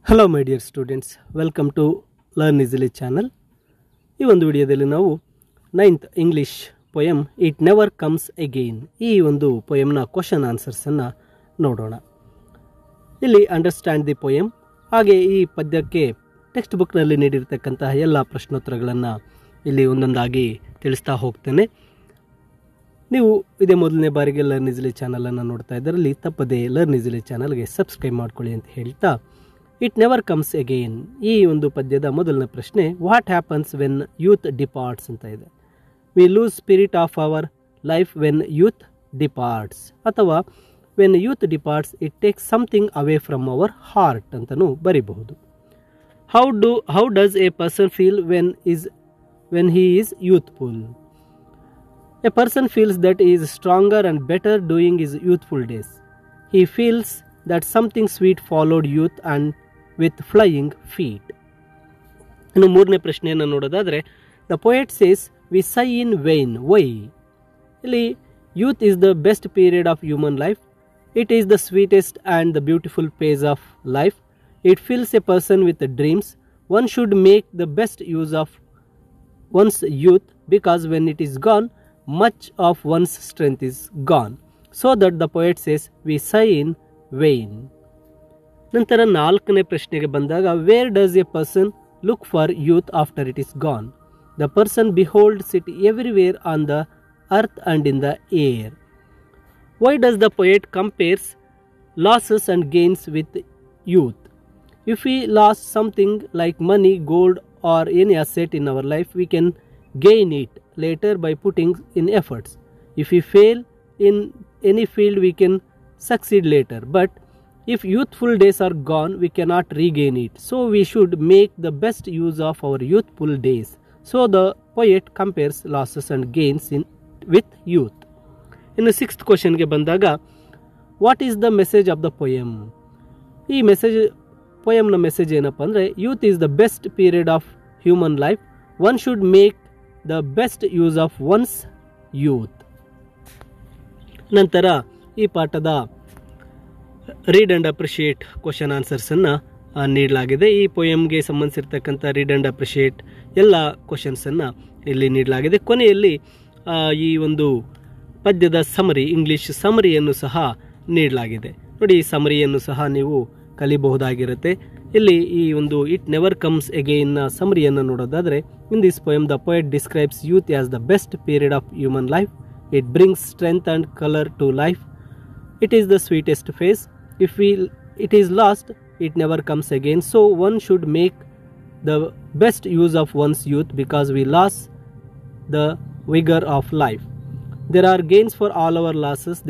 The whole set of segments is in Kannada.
Hello my dear students, welcome to learn easily channel. ಈ ಒಂದು ವಿಡಿಯೋದಲ್ಲಿ ನಾವು 9th English poem it never comes again ಈ ಒಂದು ಪೊಯಮ್ನ ಕ್ವಶನ್ ಆನ್ಸರ್ಸನ್ನು ನೋಡೋಣ. ಇಲ್ಲಿ ಅಂಡರ್ಸ್ಟ್ಯಾಂಡ್ ದಿ ಪೊಯಮ್, ಹಾಗೆ ಈ ಪದ್ಯಕ್ಕೆ ಟೆಕ್ಸ್ಟ್ ಬುಕ್ನಲ್ಲಿ ನೀಡಿರ್ತಕ್ಕಂತಹ ಎಲ್ಲ ಪ್ರಶ್ನೋತ್ತರಗಳನ್ನು ಇಲ್ಲಿ ಒಂದೊಂದಾಗಿ ತಿಳಿಸ್ತಾ ಹೋಗ್ತೇನೆ. ನೀವು ಇದೇ ಮೊದಲನೇ ಬಾರಿಗೆ ಲರ್ನ್ ಈಸಿಲಿ ಚಾನಲನ್ನು ನೋಡ್ತಾ ಇದ್ದರಲ್ಲಿ ತಪ್ಪದೇ ಲರ್ನ್ ಈಸಿಲಿ ಚಾನಲ್ಗೆ ಸಬ್ಸ್ಕ್ರೈಬ್ ಮಾಡ್ಕೊಳ್ಳಿ ಅಂತ ಹೇಳ್ತಾ, ಇಟ್ ನೆವರ್ ಕಮ್ಸ್ ಅಗೈನ್ ಈ ಒಂದು ಪದ್ಯದ ಮೊದಲನೇ ಪ್ರಶ್ನೆ, what happens when youth departs ಅಂತ ಇದೆ. We lose spirit of our life when youth departs, ಅಥವಾ when youth departs it takes something away from our heart ಅಂತಲೂ ಬರೀಬಹುದು. How does a person feel when he is youthful? A person feels that he is stronger and better during his youthful days. He feels that something sweet followed youth and with flying feet. ಇನ್ನು ಮೂರನೇ ಪ್ರಶ್ನೆಯನ್ನು ನೋಡೋದಾದರೆ, the poet says we sigh in vain why. ಇಲ್ಲಿ youth is the best period of human life. It is the sweetest and the beautiful phase of life. It fills a person with dreams. One should make the best use of one's youth because when it is gone much of one's strength is gone. So that the poet says we sigh in vain. ನಂತರ ನಾಲ್ಕನೇ ಪ್ರಶ್ನೆಗೆ ಬಂದಾಗ, where does a person look for youth after it is gone? The person beholds it everywhere on the earth and in the air. Why does the poet compares losses and gains with youth? If we lose something like money, gold or any asset in our life, we can gain it later by putting in efforts. If we fail in any field, we can succeed later. But if youthful days are gone, we cannot regain it. So we should make the best use of our youthful days. So the poet compares losses and gains with youth. In the sixth question ge bandaga, what is the message of the poem? Ee message poem na message ಏನಪ್ಪ ಅಂದರೆ, youth is the best period of human life. One should make the best use of one's youth. ನಂತರ ಈ ಪಾಠದ ರೀಡ್ ಅಂಡ್ ಅಪ್ರಿಷಿಯೇಟ್ ಕ್ವಶನ್ ಆನ್ಸರ್ಸನ್ನು ನೀಡಲಾಗಿದೆ. ಈ ಪೊಯಮ್ಗೆ ಸಂಬಂಧಿಸಿರ್ತಕ್ಕಂಥ ರೀಡ್ ಅಂಡ್ ಅಪ್ರಿಷಿಯೇಟ್ ಎಲ್ಲ ಕ್ವಶನ್ಸನ್ನು ಇಲ್ಲಿ ನೀಡಲಾಗಿದೆ. ಕೊನೆಯಲ್ಲಿ ಈ ಒಂದು ಪದ್ಯದ ಸಮರಿ, ಇಂಗ್ಲೀಷ್ ಸಮರಿಯನ್ನು ಸಹ ನೀಡಲಾಗಿದೆ. ನೋಡಿ, ಈ ಸಮರಿಯನ್ನು ಸಹ ನೀವು ಕಲಿಬಹುದಾಗಿರುತ್ತೆ. ಇಲ್ಲಿ ಈ ಒಂದು ಇಟ್ ನೆವರ್ ಕಮ್ಸ್ ಅಗೈನ್ ನ ಸಮರಿಯನ್ನು ನೋಡೋದಾದರೆ, in this poem the poet describes youth as the best period of human life. It brings strength and colour to life. It is the sweetest phase. If it is lost, it never comes again. So one should make the best use of one's youth because we lose the vigour of life. There are gains for all our losses.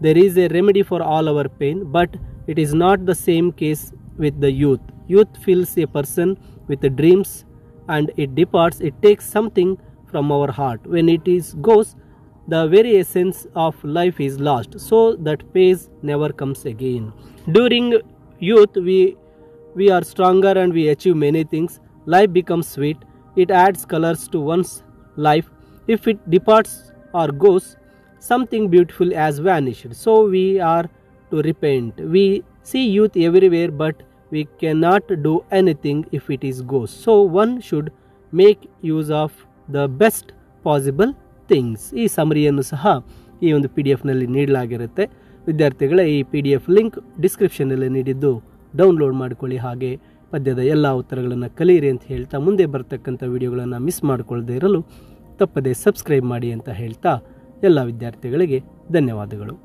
There is a remedy for all our pain. But it is not the same case with the youth. Youth fills a person with dreams and it departs. It takes something from our heart. When it goes, the very essence of life is lost. So that phase never comes again. During youth, we are stronger and we achieve many things. Life becomes sweet. It adds colors to one's life. If it departs or goes, something beautiful has vanished. So we are to repent. We see youth everywhere, but we cannot do anything if it is goes. So one should make use of the best possible things. ಈ ಸಮರಿಯನ್ನು ಸಹ ಈ ಒಂದು PDF ನಲ್ಲಿ ನೀಡಲಾಗಿರುತ್ತೆ. ವಿದ್ಯಾರ್ಥಿಗಳ ಈ PDF ಲಿಂಕ್ ಡಿಸ್ಕ್ರಿಪ್ಷನಲ್ಲಿ ನೀಡಿದ್ದು ಡೌನ್ಲೋಡ್ ಮಾಡಿಕೊಳ್ಳಿ. ಹಾಗೆ ಪದ್ಯದ ಎಲ್ಲ ಉತ್ತರಗಳನ್ನು ಕಲಿಯಿರಿ ಅಂತ ಹೇಳ್ತಾ, ಮುಂದೆ ಬರ್ತಕ್ಕಂಥ ವಿಡಿಯೋಗಳನ್ನು ಮಿಸ್ ಮಾಡಿಕೊಳ್ಳದೆ ಇರಲು ತಪ್ಪದೇ ಸಬ್ಸ್ಕ್ರೈಬ್ ಮಾಡಿ ಅಂತ ಹೇಳ್ತಾ, ಎಲ್ಲ ವಿದ್ಯಾರ್ಥಿಗಳಿಗೆ ಧನ್ಯವಾದಗಳು.